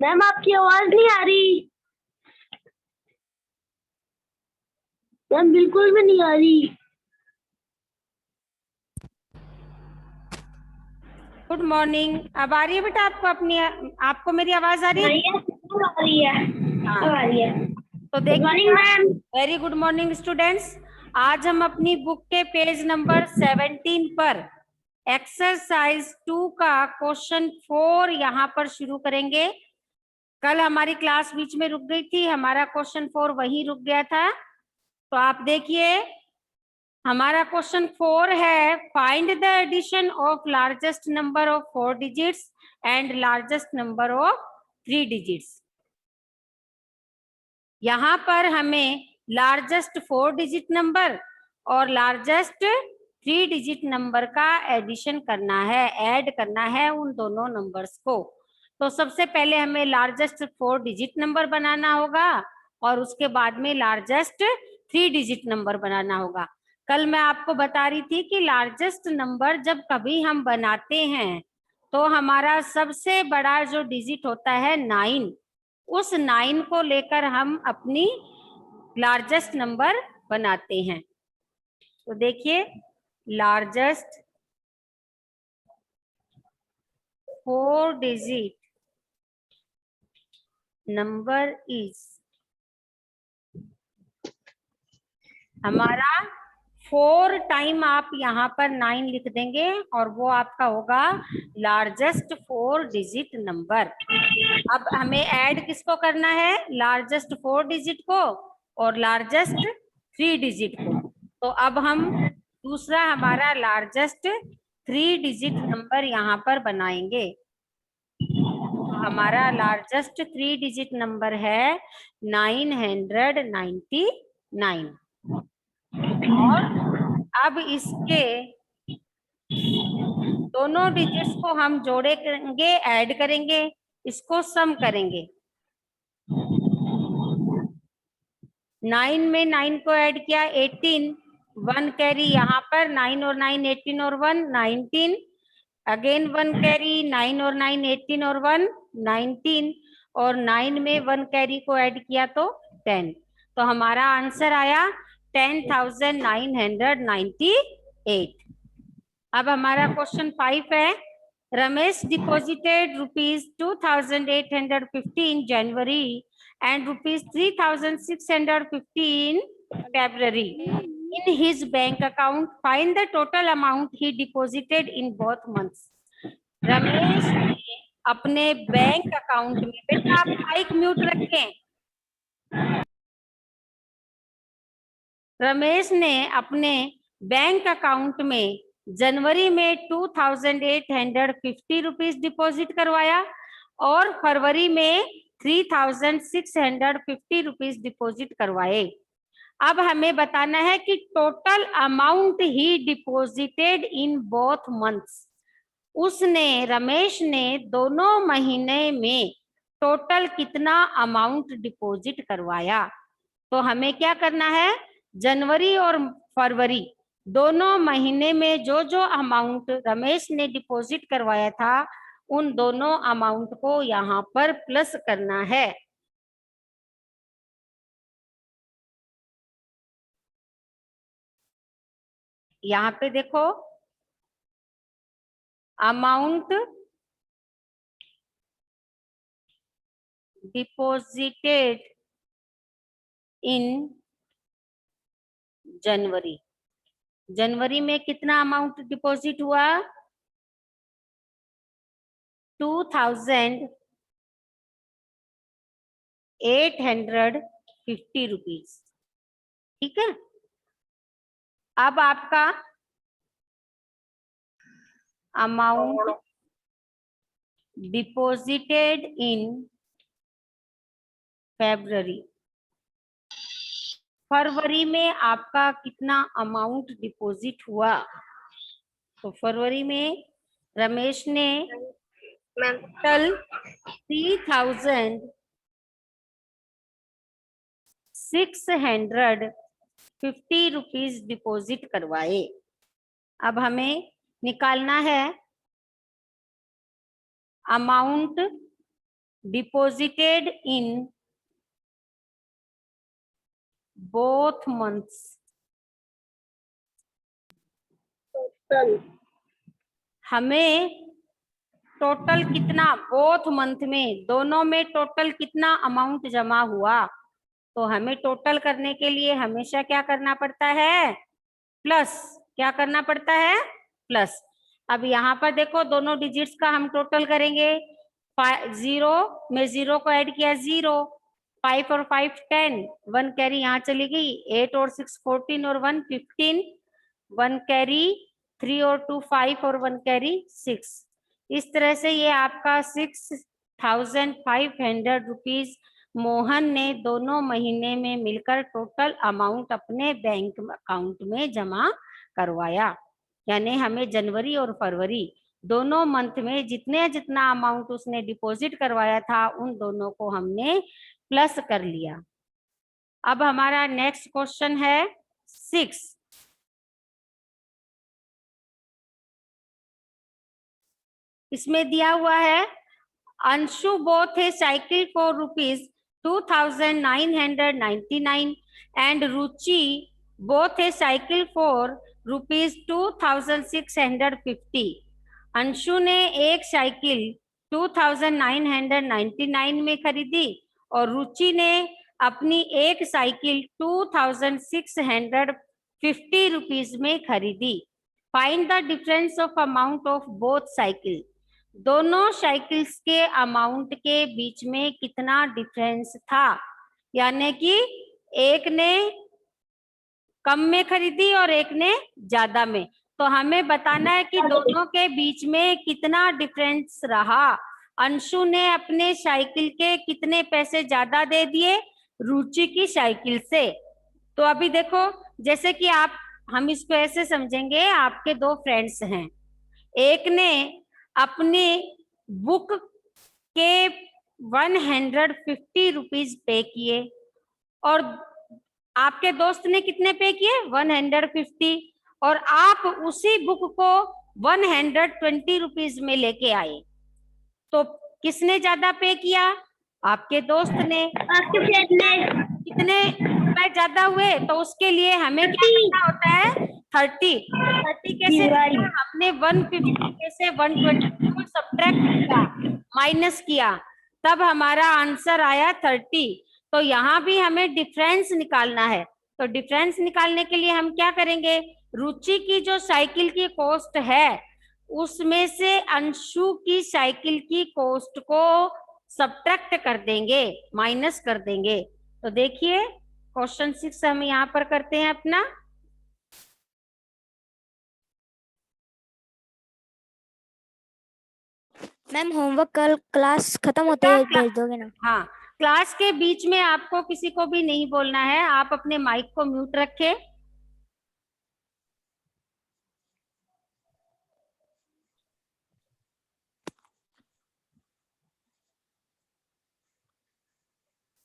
Ma'am आपकी आवाज नहीं आ रही। मैम बिल्कुल भी नहीं आ रही। Good morning. अब आ रही है बेटा आपको मेरी आवाज आ रही है? नहीं है, आ रही है। हाँ, अब आ रही है। तो गुड मॉर्निंग देखिएगा। Ma'am. Very good morning students. आज हम अपनी बुक के पेज नंबर 17 पर एक्सरसाइज 2 का क्वेश्चन 4 यहाँ पर शुरू करेंगे। कल हमारी क्लास बीच में रुक गई थी, हमारा क्वेश्चन 4 वहीं रुक गया था। तो आप देखिए, हमारा क्वेश्चन 4 है, find the addition of largest number of 4 digits and largest number of 3 digits. यहाँ पर हमें लार्जेस्ट 4 डिजिट नंबर और लार्जेस्ट 3 डिजिट नंबर का एडिशन करना है, ऐड करना है उन दोनों नंबर्स को। तो सबसे पहले हमें लार्जेस्ट 4 डिजिट नंबर बनाना होगा और उसके बाद में लार्जेस्ट 3 डिजिट नंबर बनाना होगा। कल मैं आपको बता रही थी कि लार्जेस्ट नंबर जब कभी हम बनाते हैं तो हमारा सबसे बड़ा जो डिजिट होता है 9, उस 9 को लेकर हम अपनी लार्जेस्ट नंबर बनाते हैं। तो देखिए, लार्जेस्ट 4 डिजिट नंबर इज, हमारा 4 टाइम आप यहाँ पर 9 लिख देंगे और वो आपका होगा लार्जेस्ट 4 डिजिट नंबर। अब हमें ऐड किसको करना है? लार्जेस्ट 4 डिजिट को और लार्जेस्ट 3 डिजिट को। तो अब हम दूसरा हमारा लार्जेस्ट 3 डिजिट नंबर यहाँ पर बनाएंगे। तो हमारा लार्जेस्ट 3 डिजिट नंबर है 999। और अब इसके दोनों डिजिट्स को हम जोड़े करेंगे, ऐड करेंगे, इसको सम करेंगे। 9 में 9 को ऐड किया 18, 1 कैरी यहाँ पर, 9 और 9 18 और 1 19, अगेन 1 कैरी, 9 और 9 18 और 1 19, और 9 में 1 कैरी को ऐड किया तो 10। तो हमारा आंसर आया 10,998। अब हमारा क्वेश्चन 5 है, Ramesh deposited ₹2,850 in January and ₹3,650 in February in his bank account. Find the total amount he deposited in both months. Ramesh ने अपने बैंक अकाउंट में, बेटा आप माइक म्यूट रखें। रमेश ने अपने बैंक अकाउंट में जनवरी में 2,850 रुपीज डिपॉजिट करवाया और फरवरी में 3,650 रुपीज डिपॉजिट करवाए। अब हमें बताना है कि total amount he deposited in both months. उसने, रमेश ने दोनों महीने में टोटल कितना अमाउंट डिपॉजिट करवाया। तो हमें क्या करना है, जनवरी और फरवरी दोनों महीने में जो जो अमाउंट रमेश ने डिपॉजिट करवाया था उन दोनों अमाउंट को यहाँ पर प्लस करना है। यहाँ पे देखो, अमाउंट डिपॉजिटेड इन जनवरी, जनवरी में कितना अमाउंट डिपॉजिट हुआ? 2,850 रुपीज। ठीक है। अब आपका अमाउंट डिपॉजिटेड इन फरवरी, फरवरी में आपका कितना अमाउंट डिपॉजिट हुआ? तो फरवरी में रमेश ने टोटल 3,650 रुपीज डिपॉजिट करवाए। अब हमें निकालना है amount deposited in both months. Total हमें टोटल कितना, बोथ मंथ में, दोनों में टोटल कितना अमाउंट जमा हुआ। तो हमें टोटल करने के लिए हमेशा क्या करना पड़ता है, प्लस। क्या करना पड़ता है, प्लस। अब यहाँ पर देखो दोनों डिजिट्स का हम टोटल करेंगे। 0 में 0 को ऐड किया 0, 5 और 5 10, 1 कैरी यहाँ चली गई, 8 और 6 14 और 1 15, 1 कैरी, 3 और 2 5 और 1 कैरी 6। इस तरह से ये आपका 6500 रुपीज मोहन ने दोनों महीने में मिलकर टोटल अमाउंट अपने बैंक अकाउंट में जमा करवाया। यानी हमें जनवरी और फरवरी दोनों मंथ में जितना अमाउंट उसने डिपॉजिट करवाया था उन दोनों को हमने प्लस कर लिया। अब हमारा नेक्स्ट क्वेश्चन है 6। इसमें दिया हुआ है Anshu both A cycle for ₹2,999 and Ruchi both A cycle for ₹2,650। Anshu ने एक साइकिल 2,999 में खरीदी और रुचि ने अपनी एक साइकिल 2,650 रुपीज में खरीदी। Find the difference of amount of both cycle. दोनों साइकिल्स के अमाउंट के बीच में कितना डिफरेंस था, यानी कि एक ने कम में खरीदी और एक ने ज्यादा में। तो हमें बताना है कि दोनों के बीच में कितना डिफरेंस रहा। अंशु ने अपने साइकिल के कितने पैसे ज्यादा दे दिए रुचि की साइकिल से। तो अभी देखो, जैसे कि हम इसको ऐसे समझेंगे, आपके दो फ्रेंड्स हैं, एक ने अपनी बुक के 150 रुपीज पे किए और आपके दोस्त ने कितने पे किए, 150, और आप उसी बुक को 120 रुपीज में लेके आए। तो किसने ज्यादा पे किया, आपके दोस्त ने। आपके फ्रेंड ने कितने रुपए ज्यादा हुए, तो उसके लिए हमें क्या करना होता है, 30। 30 कैसे किया, हमने 150 में से 120 को सब्ट्रैक्ट किया, माइनस किया, तब हमारा आंसर आया 30। तो यहाँ भी हमें डिफरेंस निकालना है। तो डिफरेंस निकालने के लिए हम क्या करेंगे, रुचि की जो साइकिल की कॉस्ट है उसमें से अंशु की साइकिल की कॉस्ट को सब्ट्रैक्ट कर देंगे, माइनस कर देंगे। तो देखिए क्वेश्चन 6 हम यहाँ पर करते हैं अपना। मैम होमवर्क कल क्लास खत्म होते ही भेज दोगे ना? हाँ, क्लास के बीच में आपको किसी को भी नहीं बोलना है, आप अपने माइक को म्यूट रखें।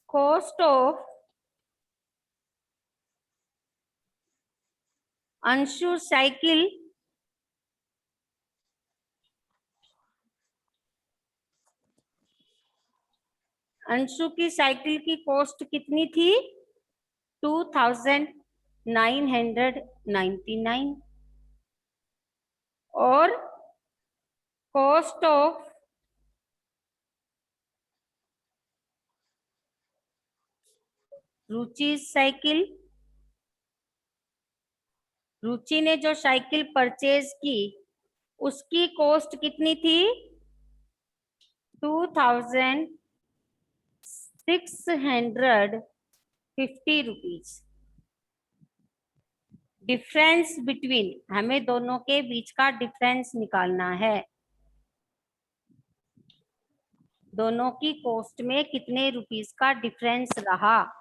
Cost of Anshu cycle Anshu की साइकिल की कॉस्ट कितनी थी, 2,999, और कॉस्ट ऑफ रुचि साइकिल, रुचि ने जो साइकिल परचेज की उसकी कॉस्ट कितनी थी, 2,650 रुपीज। डिफरेंस बिटवीन, हमें दोनों के बीच का डिफरेंस निकालना है। दोनों की कॉस्ट में कितने रुपीस का डिफरेंस रहा,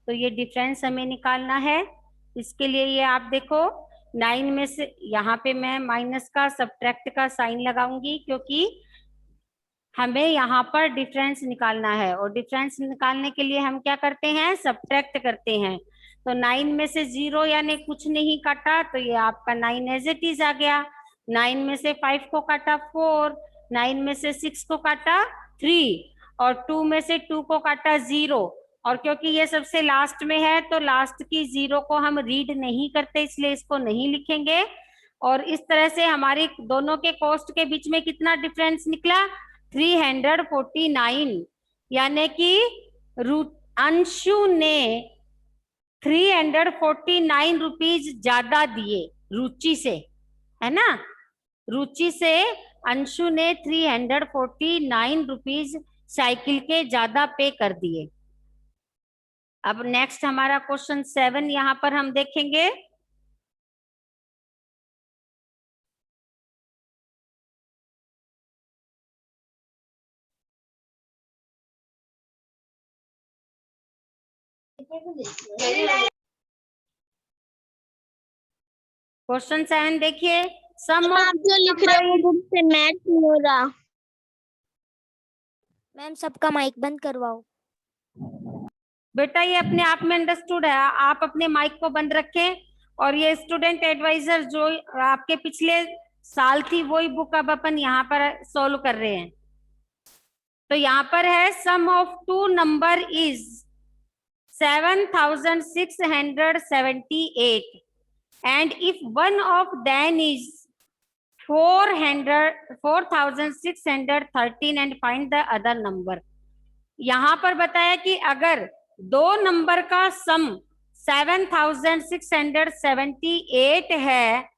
तो ये डिफरेंस हमें निकालना है। इसके लिए ये आप देखो 9 में से, यहाँ पे मैं माइनस का सब्ट्रैक्ट का साइन लगाऊंगी क्योंकि हमें यहाँ पर डिफरेंस निकालना है, और डिफरेंस निकालने के लिए हम क्या करते हैं, सब्ट्रैक्ट करते हैं। तो 9 में से 0 यानी कुछ नहीं काटा, तो ये आपका 9 एज इट इज आ गया। 9 में से 5 को काटा 4, 9 में से 6 को काटा 3, और 2 में से 2 को काटा 0, और क्योंकि ये सबसे लास्ट में है तो लास्ट की 0 को हम रीड नहीं करते, इसलिए इसको नहीं लिखेंगे। और इस तरह से हमारी दोनों के कॉस्ट के बीच में कितना डिफरेंस निकला, 349, यानी कि अंशु ने 349 रुपीज ज्यादा दिए रुचि से, है ना। रुचि से अंशु ने 349 रुपीज साइकिल के ज्यादा पे कर दिए। अब नेक्स्ट हमारा क्वेश्चन 7 यहाँ पर हम देखेंगे। क्वेश्चन 7 देखिए, सम आप जो लिख रहे हो बुक से मैच नहीं हो रहा। मैम सबका माइक बंद करवाओ। बेटा ये अपने आप में अंडरस्टूड है, आप अपने माइक को बंद रखें। और ये स्टूडेंट एडवाइजर जो आपके पिछले साल थी वही बुक अब अपन यहाँ पर सॉल्व कर रहे हैं। तो यहाँ पर है sum of two number is 7678 and if one of them is 4613 and find the other number। यहाँ पर बताया कि अगर दो नंबर का सम 7678 है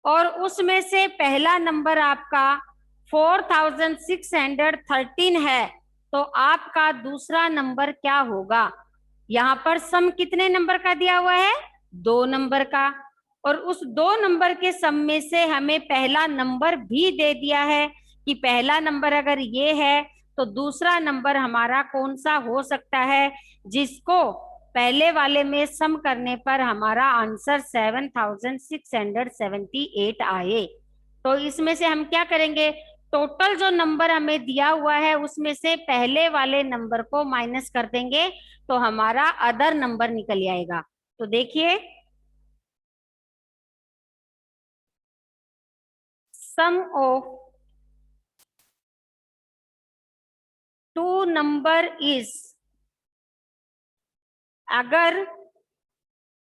और उसमें से पहला नंबर आपका 4613 है, तो आपका दूसरा नंबर क्या होगा। यहाँ पर सम कितने नंबर का दिया हुआ है, 2 नंबर का, और उस 2 नंबर के सम में से हमें पहला नंबर भी दे दिया है कि पहला नंबर अगर ये है तो दूसरा नंबर हमारा कौन सा हो सकता है, जिसको पहले वाले में सम करने पर हमारा आंसर 7678 आए। तो इसमें से हम क्या करेंगे, टोटल जो नंबर हमें दिया हुआ है उसमें से पहले वाले नंबर को माइनस कर देंगे तो हमारा अदर नंबर निकल आएगा। तो देखिए, सम ऑफ टू नंबर इज, अगर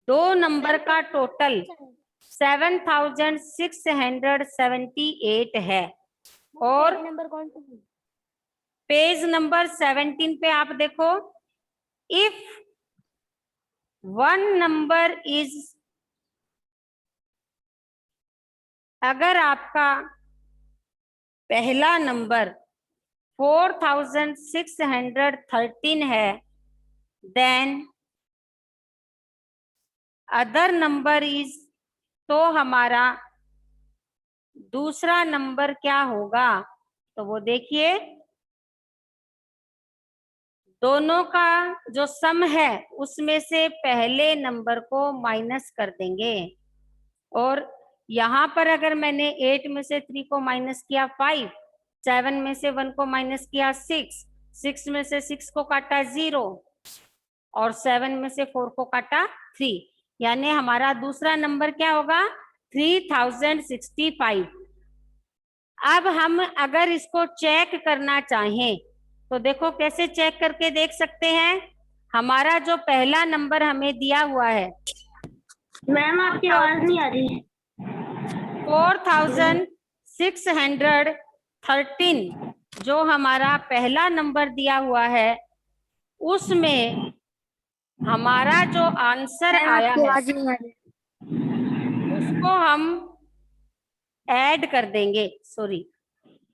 दो नंबर का टोटल 7678 है और नंबर कौन सा है? पेज नंबर 17 पे आप देखो, इफ वन नंबर इज, अगर आपका पहला नंबर 4613 है, देन अदर नंबर इज, तो हमारा दूसरा नंबर क्या होगा। तो वो देखिए, दोनों का जो सम है उसमें से पहले नंबर को माइनस कर देंगे। और यहाँ पर अगर मैंने 8 में से 3 को माइनस किया 5, 7 में से 1 को माइनस किया 6, 6 में से 6 को काटा 0 और 7 में से 4 को काटा 3, यानी हमारा दूसरा नंबर क्या होगा, 3065। अब हम अगर इसको चेक करना चाहें तो देखो कैसे चेक करके देख सकते हैं। हमारा जो पहला नंबर हमें दिया हुआ है, मैम आपकी आवाज नहीं आ रही। 4613 जो हमारा पहला नंबर दिया हुआ है उसमें हमारा जो आंसर आया है उसको हम ऐड कर देंगे,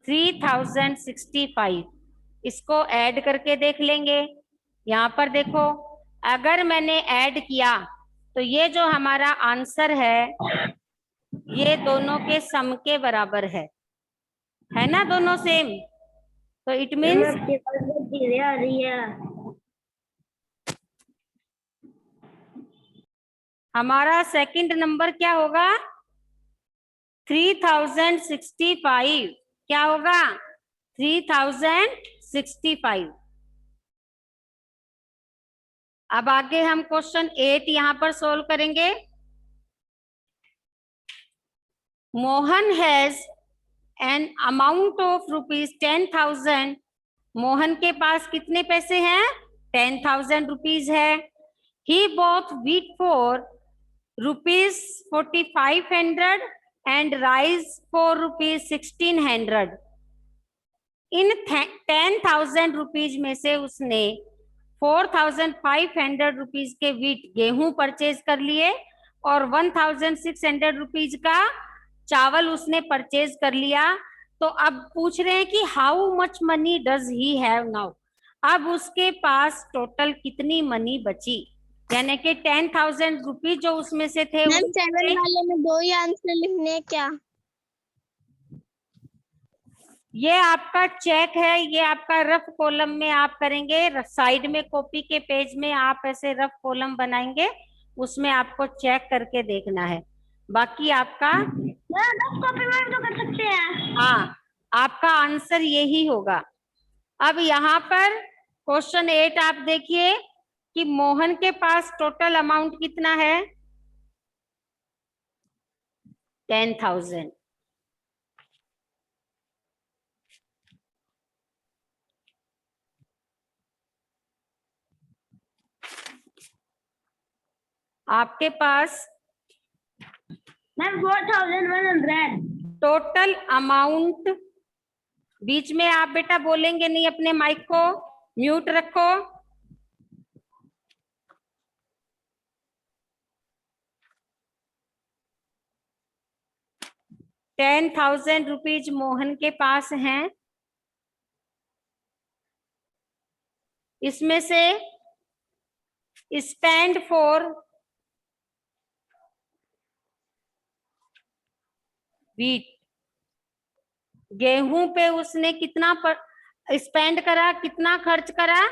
3065, इसको ऐड करके देख लेंगे। यहाँ पर देखो, अगर मैंने ऐड किया तो ये जो हमारा आंसर है ये दोनों के सम के बराबर है ना, दोनों सेम। तो इट मीन्स धीरे आ रही है। हमारा सेकंड नंबर क्या होगा, 3065। क्या होगा, 3065। अब आगे हम क्वेश्चन 8 यहाँ पर सोल्व करेंगे। Mohan has an amount of rupees 10,000 Mohan के पास कितने पैसे हैं? 10,000 रुपीज है। He bought wheat for rupees 4,500 and rice for rupees 1,600। In 10,000 rupees में से उसने 4,500 रुपीज के व्हीट गेहूं परचेज कर लिए और 1,600 रुपीज का चावल उसने परचेज कर लिया। तो अब पूछ रहे हैं कि how much money does he have now. अब उसके पास टोटल कितनी मनी बची, यानी कि 10,000 रुपीज जो उसमें से थे मैम 7 वाले में 2 ही आंसर लिखने हैं क्या? ये आपका चेक है, ये आपका रफ कॉलम में आप करेंगे, साइड में कॉपी के पेज में आप ऐसे रफ कॉलम बनाएंगे, उसमें आपको चेक करके देखना है। बाकी आपका रफ कॉपी में भी तो कर सकते हैं। हाँ, आपका आंसर यही होगा। अब यहाँ पर क्वेश्चन 8 आप देखिए कि मोहन के पास टोटल अमाउंट कितना है? 10,000। आपके पास मैम 4,100। टोटल अमाउंट, बीच में आप बेटा बोलेंगे नहीं, अपने माइक को म्यूट रखो। ₹10,000 मोहन के पास हैं। इसमें से स्पेंड फॉर व्हीट, गेहूं पे उसने कितना स्पेंड करा, कितना खर्च करा?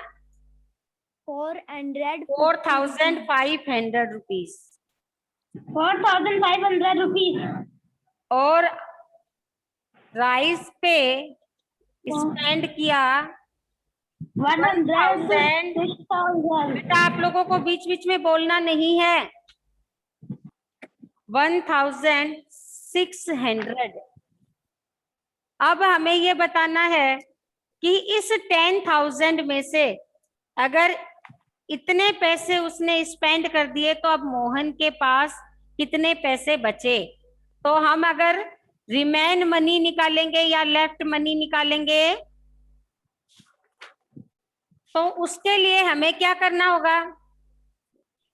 4,500 रुपीज। 4,500 रुपीज। और राइस पे स्पेंड किया 1,000। बेटा आप लोगों को बीच बीच में बोलना नहीं है। 1,600। अब हमें ये बताना है कि इस 10,000 में से अगर इतने पैसे उसने स्पेंड कर दिए तो अब मोहन के पास कितने पैसे बचे। तो हम अगर रिमेन मनी निकालेंगे या लेफ्ट मनी निकालेंगे, तो उसके लिए हमें क्या करना होगा?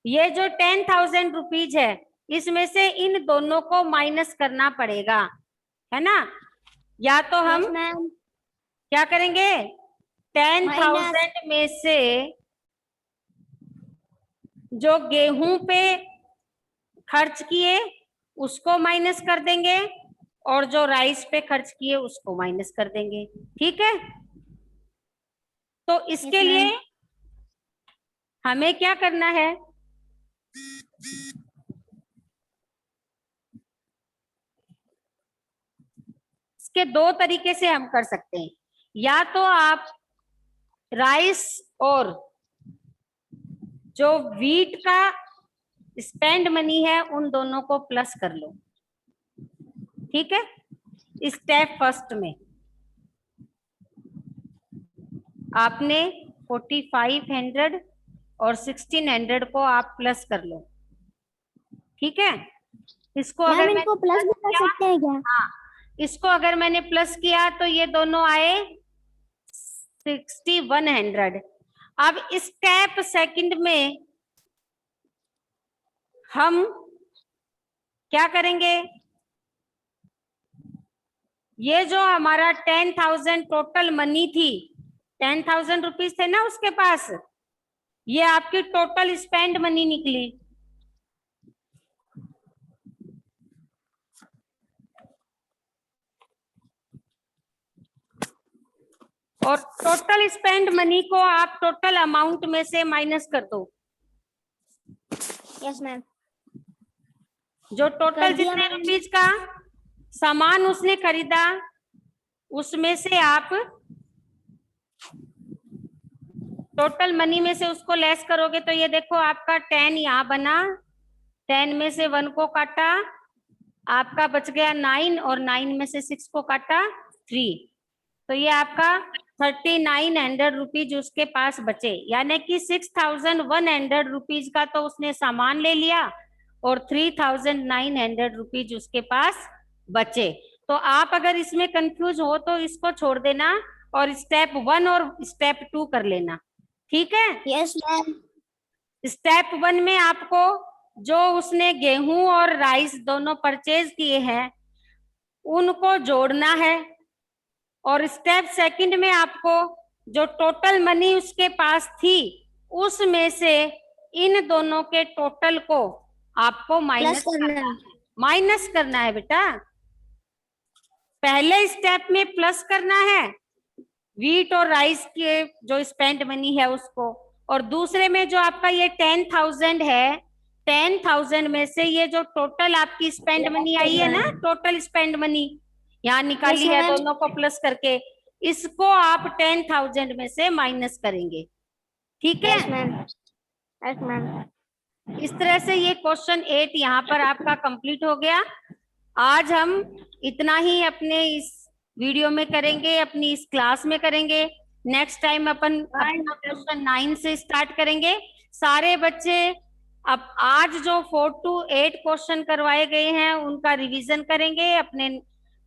ये जो 10,000 रुपीज है, इसमें से इन दोनों को माइनस करना पड़ेगा, है ना? या तो हम क्या करेंगे? 10,000 में से जो गेहूं पे खर्च किए उसको माइनस कर देंगे और जो राइस पे खर्च किए उसको माइनस कर देंगे। ठीक है, तो इसके लिए हमें क्या करना है? इसके 2 तरीके से हम कर सकते हैं। या तो आप राइस और जो व्हीट का स्पेंड मनी है उन दोनों को प्लस कर लो। ठीक है, स्टेप फर्स्ट में आपने 4,500 और 1,600 को आप प्लस कर लो। ठीक है, इसको अगर इनको प्लस भी कर सकते हैं क्या? हाँ, इसको अगर मैंने प्लस किया तो ये दोनों आए 6,100। अब स्टेप सेकंड में हम क्या करेंगे? ये जो हमारा 10,000 टोटल मनी थी, 10,000 रुपीज थे ना उसके पास, ये आपकी टोटल स्पेंड मनी निकली। और टोटल स्पेंड मनी को आप टोटल अमाउंट में से माइनस कर दो। Yes ma'am. जो टोटल जितने रुपीज का सामान उसने खरीदा उसमें से आप टोटल मनी में से उसको लेस करोगे तो ये देखो आपका 10 यहाँ बना, 10 में से 1 को काटा, आपका बच गया 9 और 9 में से 6 को काटा 3, तो ये आपका 3900 रुपीज उसके पास बचे, यानी कि 6100 रुपीज का तो उसने सामान ले लिया और 3900 रुपीज उसके पास बचे। तो आप अगर इसमें कंफ्यूज हो तो इसको छोड़ देना और स्टेप 1 और स्टेप 2 कर लेना, ठीक है। Yes ma'am. स्टेप 1 में आपको जो उसने गेहूं और राइस दोनों परचेज किए हैं उनको जोड़ना है, और स्टेप 2 में आपको जो टोटल मनी उसके पास थी उसमें से इन दोनों के टोटल को आपको माइनस करना है बेटा। पहले स्टेप में प्लस करना है वीट और राइस के जो स्पेंड मनी है उसको, और दूसरे में जो आपका ये 10,000 है, 10,000 में से ये जो टोटल आपकी स्पेंड मनी आई है ना, टोटल स्पेंड मनी यहाँ निकाली है दोनों को प्लस करके, इसको आप 10,000 में से माइनस करेंगे, ठीक है। Yes ma'am. इस तरह से ये क्वेश्चन 8 यहाँ पर आपका कंप्लीट हो गया। आज हम इतना ही अपने इस वीडियो में करेंगे, अपनी इस क्लास में करेंगे। नेक्स्ट टाइम अपन अपना क्वेश्चन 9 से स्टार्ट करेंगे। सारे बच्चे अब आज जो 4 to 8 क्वेश्चन करवाए गए हैं उनका रिवीजन करेंगे, अपने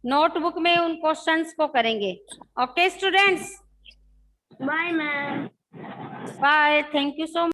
नोटबुक में उन क्वेश्चंस को करेंगे। Okay students, bye ma'am. Bye, thank you so much.